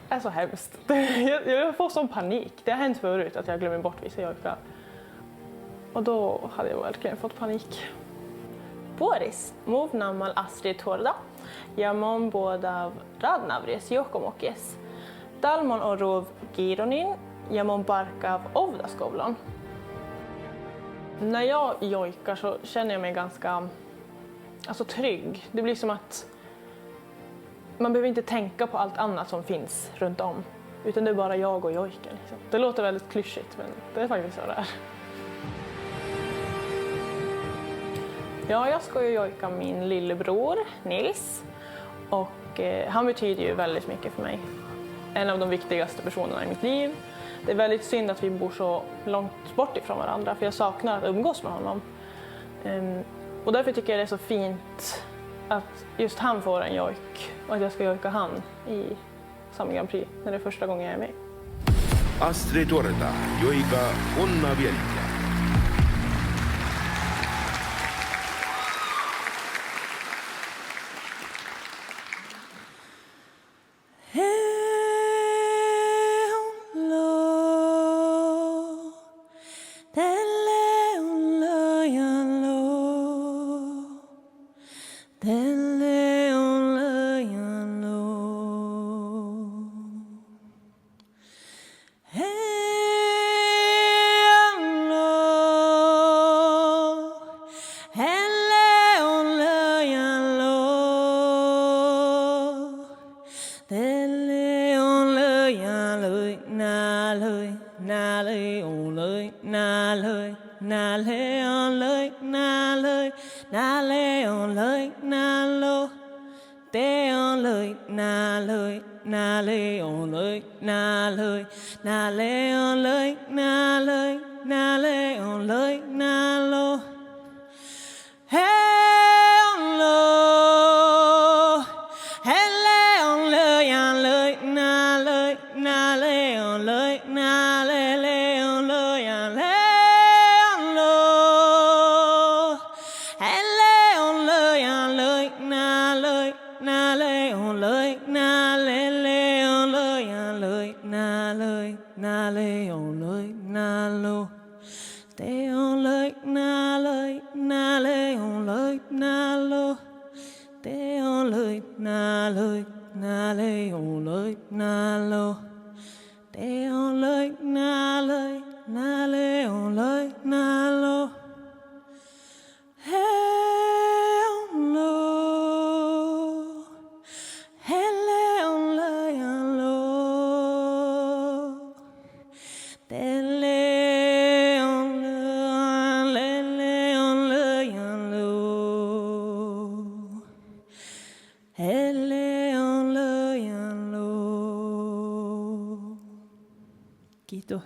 är så hemskt. Jag får sån panik. Det har hänt förut att jag glömmer bort vissa jojkar. Och då hade jag verkligen fått panik. Boris, mów nam mal Astrid Torda. Jamon båda radnavries jokomokes. Dalmon och rov gironin. Jamon barkav ovdaskovlon. När jag jojkar så känner jag mig ganska trygg. Det blir som att man behöver inte tänka på allt annat som finns runt om. Utan det är bara jag och jojken. Liksom. Det låter väldigt klyschigt, men det är faktiskt så det är. Ja, jag ska ju jojka min lillebror Nils. Och han betyder ju väldigt mycket för mig. En av de viktigaste personerna i mitt liv. Det är väldigt synd att vi bor så långt bort ifrån varandra. För jag saknar att umgås med honom. Och därför tycker jag det är så fint att just han får en jojk. Och att jag ska jojka han i Sami Grand Prix när det är första gången jag är med. Astrid Torda, jojka Onna Vielikkä. Kiitos.